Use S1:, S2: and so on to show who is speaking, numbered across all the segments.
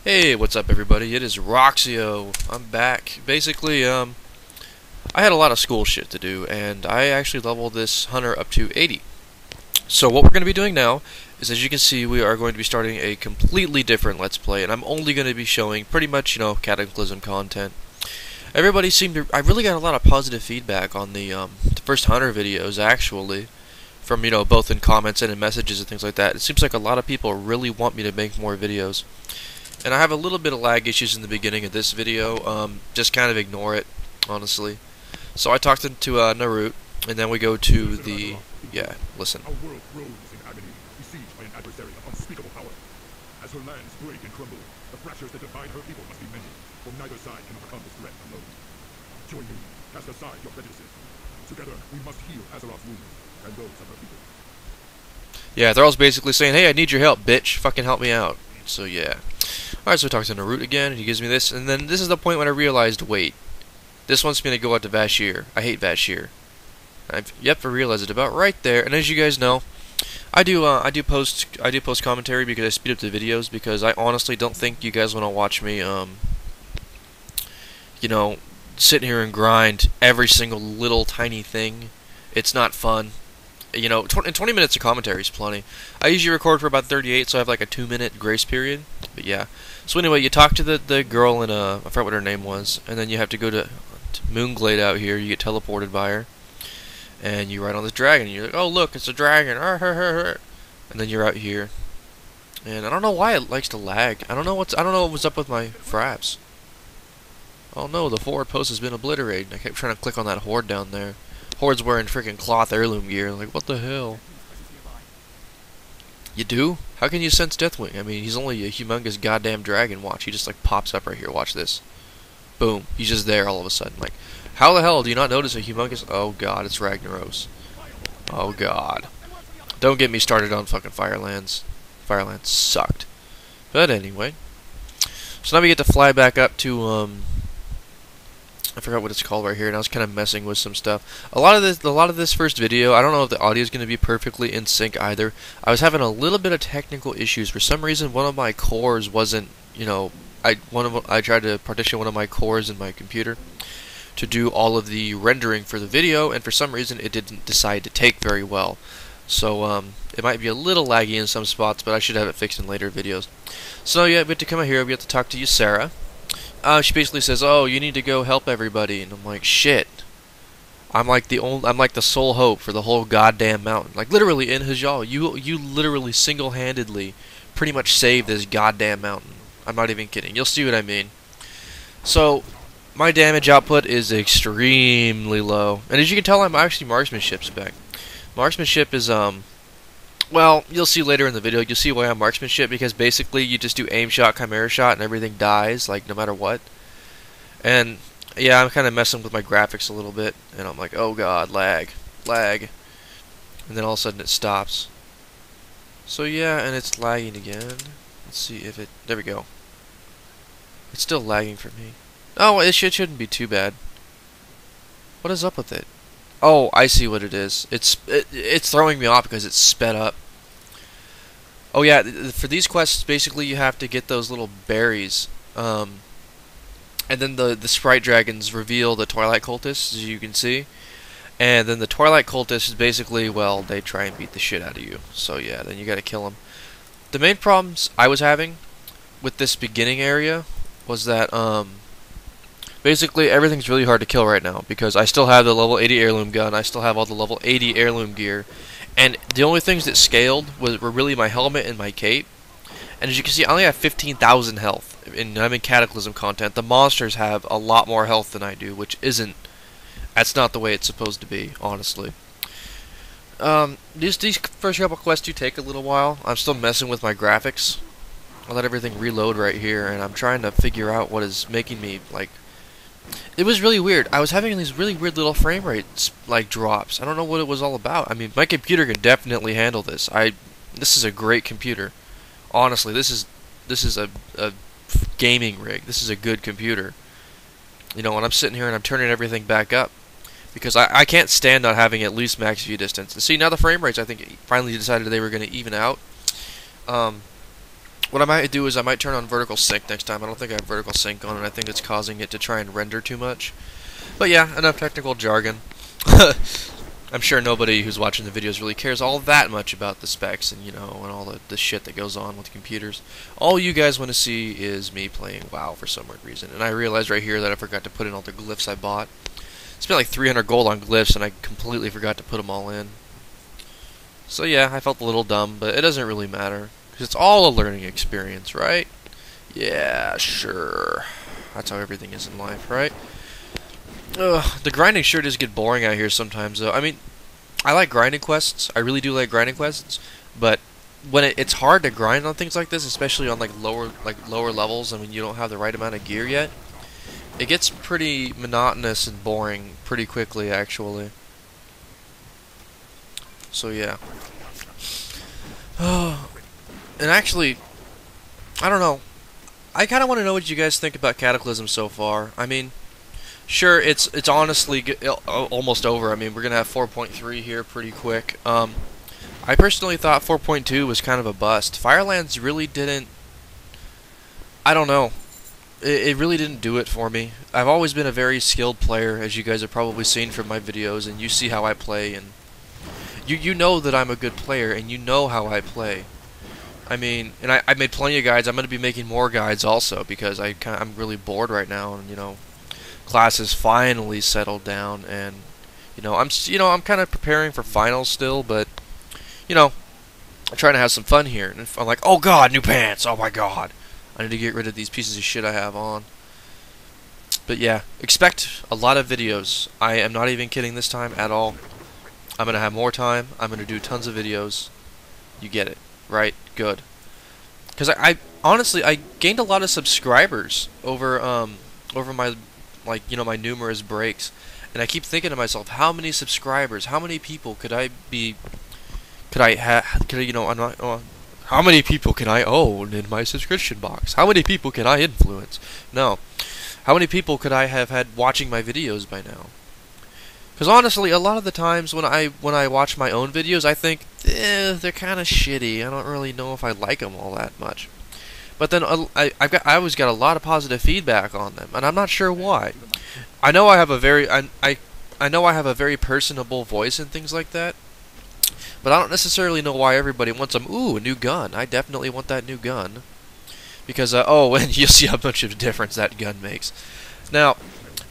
S1: Hey, what's up everybody? It is Roxio. I'm back. Basically, I had a lot of school shit to do, and I actually leveled this hunter up to 80. So what we're going to be doing now is, as you can see, we are going to be starting a completely different Let's Play, and I'm only going to be showing pretty much, Cataclysm content. Everybody seemed to... I really got a lot of positive feedback on the first hunter videos, actually, from, both in comments and in messages and things like that. It seems like a lot of people really want me to make more videos. And I have a little bit of lag issues in the beginning of this video, just kind of ignore it, honestly. So I talked to Narut, and then we go to the... yeah, listen.
S2: Our world grows in agony, besieged by an adversary of unspeakable power. As her lands break and crumble, the fractures that divide her people must be mended, for neither side can overcome this threat alone. Join me, cast aside your prejudices. Together, we must heal Azeroth's wounds, and those of her people.
S1: Yeah, they're all basically saying, hey, I need your help, bitch. Fucking help me out. So, yeah. Alright, so we talk to Narut again, and he gives me this, and then this is the point when I realized, wait, this wants me to go out to Vashir. I hate Vashir. I've yet to realize it about right there, and as you guys know, I do post commentary because I speed up the videos, because I honestly don't think you guys want to watch me, sit here and grind every single little tiny thing. It's not fun. And 20 minutes of commentary is plenty. I usually record for about 38, so I have like a 2-minute grace period. But yeah. So anyway, you talk to the girl in I forgot what her name was, and then you have to go to Moonglade out here. You get teleported by her, and you ride on this dragon. And you're like, oh look, it's a dragon. And then you're out here, and I don't know why it likes to lag. I don't know what was up with my fraps. Oh no, the forward post has been obliterated. I kept trying to click on that horde down there. Horde's wearing freaking cloth heirloom gear. Like, what the hell? You do? How can you sense Deathwing? I mean, he's only a humongous goddamn dragon. Watch, he just like pops up right here. Watch this. Boom. He's just there all of a sudden. Like, how the hell do you not notice a humongous... oh god, it's Ragnaros. Oh god. Don't get me started on fucking Firelands. Firelands sucked. But anyway. So now we get to fly back up to, I forgot what it's called right here, and I was kind of messing with some stuff. A lot of this first video, I don't know if the audio is going to be perfectly in sync either. I was having a little bit of technical issues. For some reason, one of my cores wasn't, I tried to partition one of my cores in my computer to do all of the rendering for the video, and for some reason, it didn't decide to take very well. So, it might be a little laggy in some spots, but I should have it fixed in later videos. So, yeah, we have to come out here, we have to talk to Ysera. She basically says, "Oh, you need to go help everybody," and I'm like, "Shit! I'm like the sole hope for the whole goddamn mountain. Like literally in Hyjal, you literally single-handedly, pretty much saved this goddamn mountain. I'm not even kidding. You'll see what I mean." So, my damage output is extremely low, and as you can tell, I'm actually marksmanship spec. Marksmanship is well, you'll see later in the video, you'll see why I'm marksmanship, because basically you just do aim shot, chimera shot, and everything dies, like, no matter what. And, yeah, I'm kind of messing with my graphics a little bit, and I'm like, oh god, lag, lag. And then all of a sudden it stops. So yeah, and it's lagging again. Let's see if it, there we go. It's still lagging for me. Oh, it shouldn't be too bad. What is up with it? Oh, I see what it is. It's throwing me off because it's sped up. Oh yeah, for these quests, basically you have to get those little berries, and then the sprite dragons reveal the Twilight Cultists, as you can see, and then the Twilight Cultists is basically, well, they try and beat the shit out of you. So yeah, then you gotta kill them. The main problems I was having with this beginning area was that basically, everything's really hard to kill right now, because I still have the level 80 heirloom gun, I still have all the level 80 heirloom gear, and the only things that scaled were really my helmet and my cape. And as you can see, I only have 15,000 health, and I'm in Cataclysm content. The monsters have a lot more health than I do, which that's not the way it's supposed to be, honestly. These first couple quests do take a little while. I'm still messing with my graphics. I let everything reload right here, and I'm trying to figure out what is making me, like... It was really weird. I was having these really weird little frame rates, like, drops. I don't know what it was all about. I mean, my computer can definitely handle this. This is a great computer. Honestly, this is a gaming rig. This is a good computer. When I'm sitting here and I'm turning everything back up, because I can't stand not having at least max view distance. And see, now the frame rates, I think, finally decided they were going to even out. What I might do is I might turn on vertical sync next time. I don't think I have vertical sync on, and I think it's causing it to try and render too much. But yeah, enough technical jargon. I'm sure nobody who's watching the videos really cares all that much about the specs and, you know, and all the shit that goes on with computers. All you guys want to see is me playing WoW for some weird reason. And I realized right here that I forgot to put in all the glyphs I bought. Spent like 300 gold on glyphs, and I completely forgot to put them all in. So yeah, I felt a little dumb, but it doesn't really matter. Because it's all a learning experience, right? Yeah, sure. That's how everything is in life, right? Ugh, the grinding sure does get boring out here sometimes, though. I mean, I like grinding quests. I really do like grinding quests, but when it's hard to grind on things like this, especially on like lower levels, I mean, you don't have the right amount of gear yet. It gets pretty monotonous and boring pretty quickly, actually. So yeah. And actually, I don't know. I kind of want to know what you guys think about Cataclysm so far. I mean, sure, it's honestly almost over. I mean, we're gonna have 4.3 here pretty quick. I personally thought 4.2 was kind of a bust. Firelands really didn't. I don't know. It really didn't do it for me. I've always been a very skilled player, as you guys have probably seen from my videos, and you see how I play, and you know that I'm a good player, and you know how I play. I mean, and I made plenty of guides. I'm going to be making more guides also, because I'm really bored right now, and you know, class has finally settled down, and I'm kind of preparing for finals still, but you know, I'm trying to have some fun here. And I'm like, oh god, new pants! Oh my god, I need to get rid of these pieces of shit I have on. But yeah, expect a lot of videos. I am not even kidding this time at all. I'm gonna have more time. I'm gonna do tons of videos. You get it, right? Good. Because I honestly I gained a lot of subscribers over my my numerous breaks, and I keep thinking to myself, how many subscribers, how many people could I how many people can I own in my subscription box? How many people can I influence? No. How many people could I have had watching my videos by now? Because honestly, a lot of the times when I watch my own videos, I think, they're kind of shitty. I don't really know if I like them all that much. But then I always got a lot of positive feedback on them, and I'm not sure why. I know I have a very I know I have a very personable voice and things like that, but I don't necessarily know why everybody wants them. Ooh, a new gun! I definitely want that new gun, because and you'll see how much of a difference that gun makes. Now,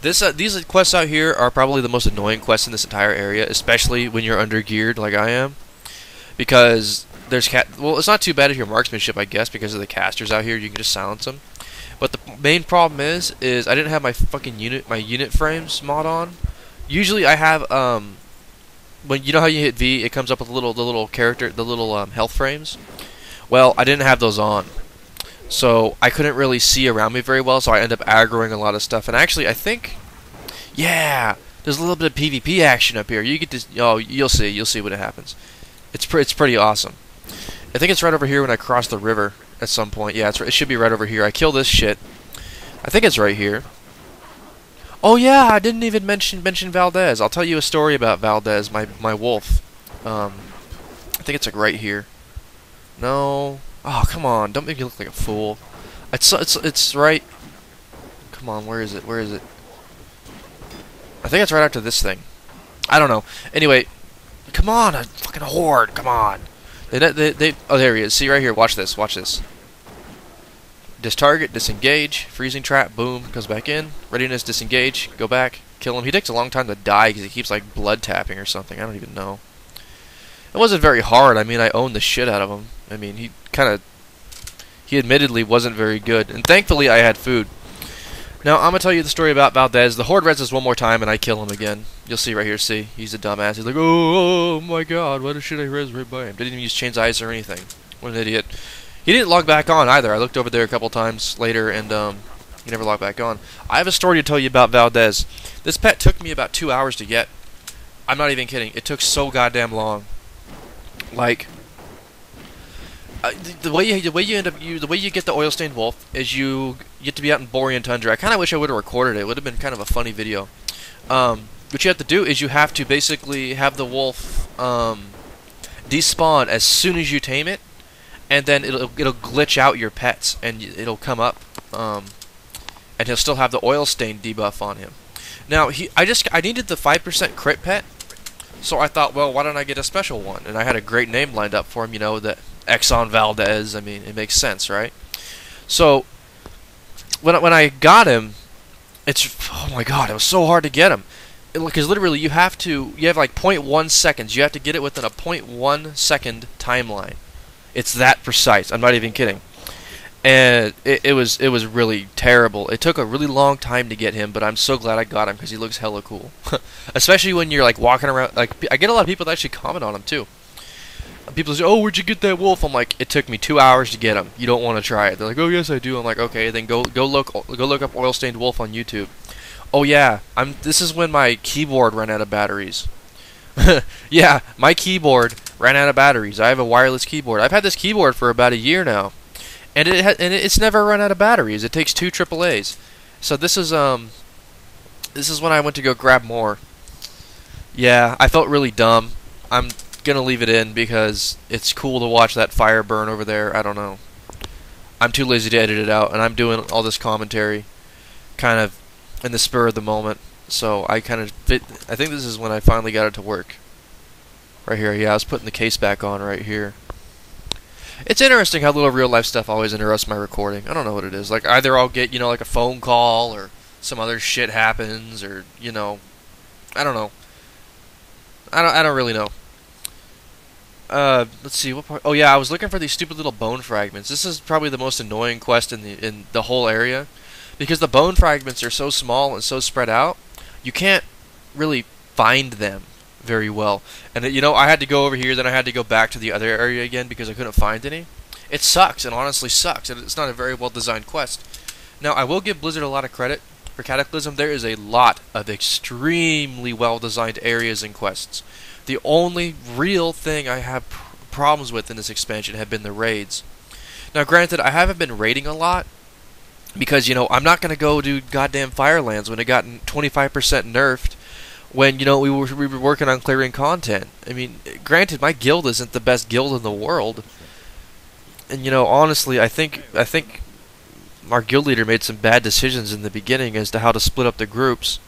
S1: these quests out here are probably the most annoying quests in this entire area, especially when you're under-geared like I am. Because there's it's not too bad if you're marksmanship, I guess, because of the casters out here, you can just silence them. But the main problem is I didn't have my fucking unit frames mod on. Usually I have, when you know how you hit V, it comes up with the little health frames? Well, I didn't have those on. So I couldn't really see around me very well, so I ended up aggroing a lot of stuff. And actually, I think, yeah, there's a little bit of PvP action up here. You get to, you'll see what happens. It's pretty awesome. I think it's right over here when I cross the river at some point. Yeah, it should be right over here. I kill this shit. I think it's right here. Oh yeah, I didn't even mention Valdez. I'll tell you a story about Valdez, my wolf. I think it's like right here. No. Oh, come on, don't make me look like a fool. It's right. Come on, where is it? Where is it? I think it's right after this thing. I don't know. Anyway, come on, a fucking horde. Come on. Oh, there he is. See right here. Watch this. Watch this. Distarget, disengage, freezing trap, boom, goes back in. Readiness, disengage, go back, kill him. He takes a long time to die because he keeps like blood tapping or something. I don't even know. It wasn't very hard. I mean, I owned the shit out of him. I mean, he admittedly wasn't very good. And thankfully, I had food. Now, I'm going to tell you the story about Valdez. The horde reses one more time, and I kill him again. You'll see right here. See? He's a dumbass. He's like, oh my god, why should I res right by him? Didn't even use chain's eyes or anything. What an idiot. He didn't log back on either. I looked over there a couple times later, and he never logged back on. I have a story to tell you about Valdez. This pet took me about 2 hours to get. I'm not even kidding. It took so goddamn long. Like, the way you get the oil stained wolf is you get to be out in Borean Tundra. I kind of wish I would have recorded it. It would have been kind of a funny video. What you have to do is you have to basically have the wolf despawn as soon as you tame it, and then it'll glitch out your pets, and it'll come up, and he'll still have the oil stain debuff on him. Now I needed the 5% crit pet, so I thought, well, why don't I get a special one? And I had a great name lined up for him, you know, the Exxon Valdez. I mean, it makes sense, right? So when I got him, oh my god, it was so hard to get him. Because literally you have like 0.1 seconds. You have to get it within a 0.1 second timeline. It's that precise. I'm not even kidding. And it was really terrible. It took a really long time to get him, but I'm so glad I got him because he looks hella cool. Especially when you're like walking around. Like, I get a lot of people that actually comment on him too. People say, "Oh, where'd you get that wolf?" I'm like, "It took me 2 hours to get him. You don't want to try it." They're like, "Oh yes, I do." I'm like, "Okay, then go look up oil stained wolf on YouTube." Oh yeah, this is when my keyboard ran out of batteries. Yeah, my keyboard ran out of batteries. I have a wireless keyboard. I've had this keyboard for about a year now, and it's never run out of batteries. It takes 2 AAAs. So this is when I went to go grab more. Yeah, I felt really dumb. I'm gonna leave it in because it's cool to watch that fire burn over there. I don't know. I'm too lazy to edit it out, and I'm doing all this commentary kind of in the spur of the moment. So I think this is when I finally got it to work. Right here, yeah, I was putting the case back on right here. It's interesting how little real life stuff always interrupts my recording. I don't know what it is. Like, either I'll get, you know, like a phone call, or some other shit happens, or, you know, I don't know. I don't really know. Let's see, what part? Oh yeah, I was looking for these stupid little bone fragments. This is probably the most annoying quest in the whole area, because the bone fragments are so small and so spread out, you can't really find them very well. And you know, I had to go over here, then I had to go back to the other area again because I couldn't find any. It sucks. It honestly sucks. And it's not a very well designed quest. Now, I will give Blizzard a lot of credit for Cataclysm. There is a lot of extremely well designed areas and quests. The only real thing I have problems with in this expansion have been the raids. Now, granted, I haven't been raiding a lot because, you know, I'm not going to go do goddamn Firelands when it got 25% nerfed when, you know, we were working on clearing content. I mean, granted, my guild isn't the best guild in the world. And, you know, honestly, I think our guild leader made some bad decisions in the beginning as to how to split up the groups.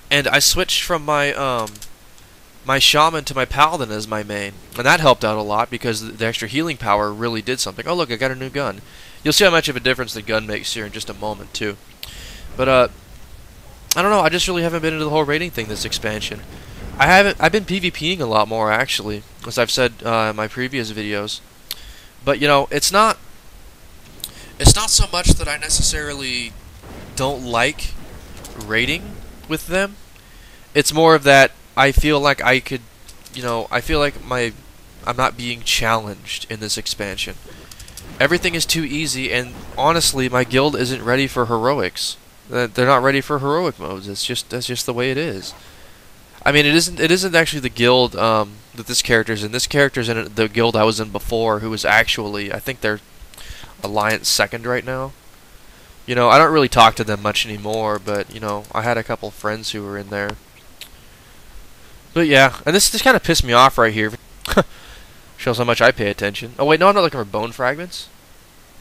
S1: And I switched from my my shaman to my paladin as my main, and that helped out a lot because the extra healing power really did something. Oh look, I got a new gun. You'll see how much of a difference the gun makes here in just a moment too. But I don't know, I just really haven't been into the whole raiding thing this expansion. I've been PvPing a lot more actually, as I've said in my previous videos. But you know, it's not so much that I necessarily don't like raiding with them. It's more of that I feel like I could, you know, I feel like I'm not being challenged in this expansion. Everything is too easy, and honestly, my guild isn't ready for heroics. They're not ready for heroic modes. That's just the way it is. I mean, it isn't actually the guild that this character's in. This character's in the guild I was in before, who was actually, I think they're Alliance 2nd right now. You know, I don't really talk to them much anymore, but, you know, I had a couple friends who were in there. But yeah, and this kind of pissed me off right here. Shows how much I pay attention. Oh wait, no, I'm not looking for bone fragments.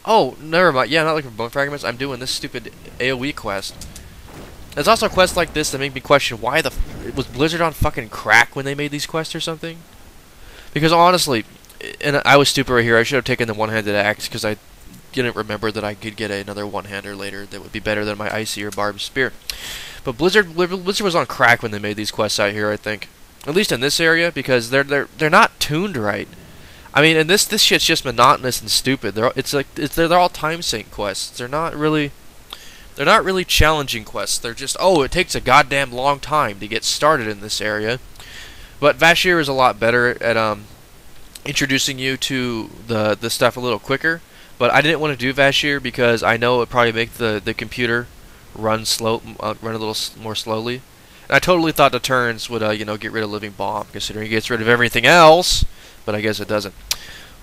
S1: Oh, never mind. Yeah, I'm not looking for bone fragments. I'm doing this stupid AoE quest. There's also quests like this that make me question why was Blizzard on fucking crack when they made these quests or something? Because honestly, and I was stupid right here. I should have taken the one-handed axe because I didn't remember that I could get another one-hander later that would be better than my icy or barbed spear. But Blizzard was on crack when they made these quests out here, I think. At least in this area, because they're not tuned right. I mean, and this shit's just monotonous and stupid. They're all time sink quests. They're not really challenging quests. They're just, oh, it takes a goddamn long time to get started in this area. But Vashir is a lot better at introducing you to the stuff a little quicker. But I didn't want to do Vashir because I know it would probably make the computer run a little more slowly. And I totally thought the turns would, you know, get rid of Living Bomb, considering it gets rid of everything else, but I guess it doesn't.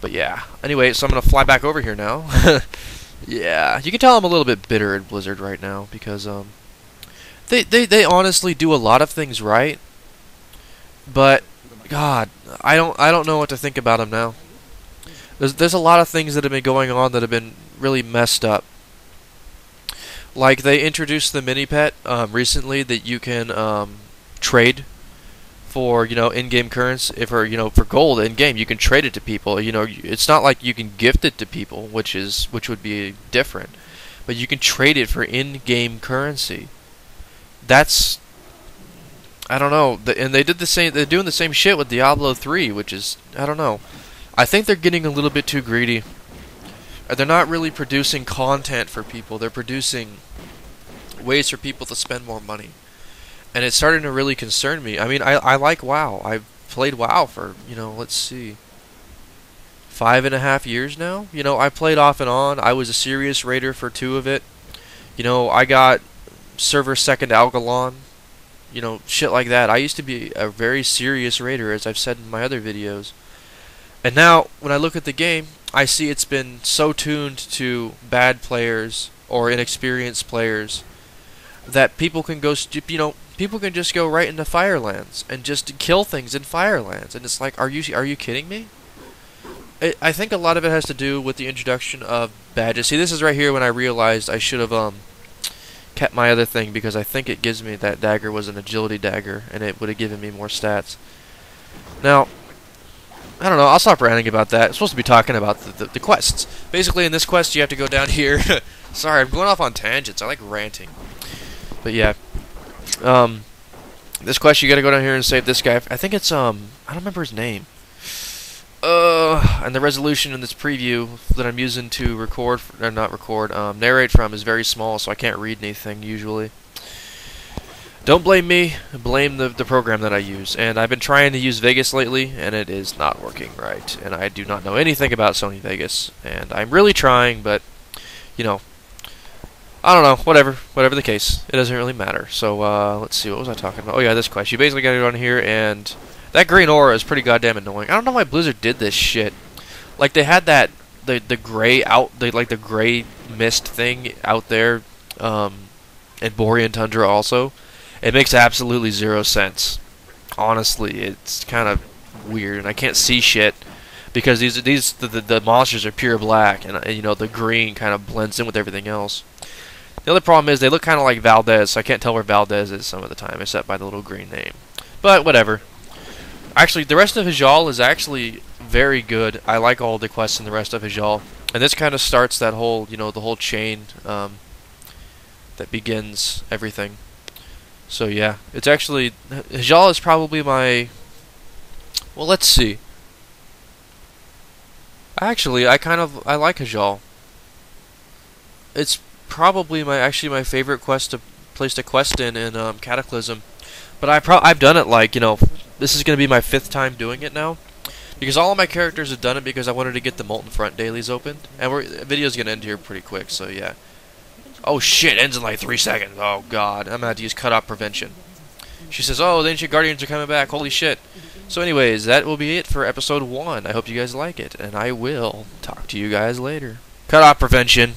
S1: But yeah. Anyway, so I'm going to fly back over here now. Yeah, you can tell I'm a little bit bitter at Blizzard right now, because, they honestly do a lot of things right, but, God, I don't know what to think about them now. There's a lot of things that have been going on that have been really messed up. Like they introduced the mini pet recently that you can trade for, in-game currency. If for gold in-game, you can trade it to people. It's not like you can gift it to people, which would be different, but you can trade it for in-game currency. That's, I don't know. And they did the same. They're doing the same shit with Diablo 3, which is, I don't know. I think they're getting a little bit too greedy. They're not really producing content for people. They're producing ways for people to spend more money. And it's starting to really concern me. I mean, I like WoW. I've played WoW for, let's see, 5.5 years now. I played off and on. I was a serious raider for 2 of it. I got server second Algalon. Shit like that. I used to be a very serious raider, as I've said in my other videos. And now, when I look at the game, I see it's been so tuned to bad players or inexperienced players that people can go, people can just go right into Firelands and just kill things in Firelands. And it's like, are you kidding me? I think a lot of it has to do with the introduction of badges. See, this is right here when I realized I should have kept my other thing, because I think it gives me that dagger was an agility dagger, and it would have given me more stats. Now, I don't know, I'll stop ranting about that. I'm supposed to be talking about the quests. Basically, in this quest, you have to go down here. Sorry, I'm going off on tangents. I like ranting. But yeah. This quest, you gotta go down here and save this guy. I think it's, I don't remember his name. And the resolution in this preview that I'm using to record, or not record, narrate from is very small, so I can't read anything, usually. Don't blame me, blame the program that I use. And I've been trying to use Vegas lately, and it is not working right. And I do not know anything about Sony Vegas. And I'm really trying, but, I don't know, whatever the case. It doesn't really matter. So, let's see, what was I talking about? Oh yeah, this quest. You basically gotta go down here, and that green aura is pretty goddamn annoying. I don't know why Blizzard did this shit. Like, they had that, the gray the gray mist thing out there, in Borean Tundra also. It makes absolutely 0 sense. Honestly, it's kind of weird, and I can't see shit because the monsters are pure black, and the green kind of blends in with everything else. The other problem is they look kind of like Valdez, so I can't tell where Valdez is some of the time, except by the little green name. But whatever. Actually, the rest of Hyjal is actually very good. I like all the quests in the rest of Hyjal, and this kind of starts that whole, the whole chain that begins everything. So yeah, it's actually, Hyjal is probably my, well, let's see. Actually, I like Hyjal. It's probably my favorite place to quest in Cataclysm. But I've done it like, this is going to be my 5th time doing it now. Because all of my characters have done it because I wanted to get the Molten Front dailies opened. And the video's going to end here pretty quick, so yeah. Oh shit, ends in like 3 seconds. Oh god, I'm gonna have to use cutoff prevention. She says, oh, the Ancient Guardians are coming back. Holy shit. So anyways, that will be it for episode 1. I hope you guys like it, and I will talk to you guys later. Cutoff prevention.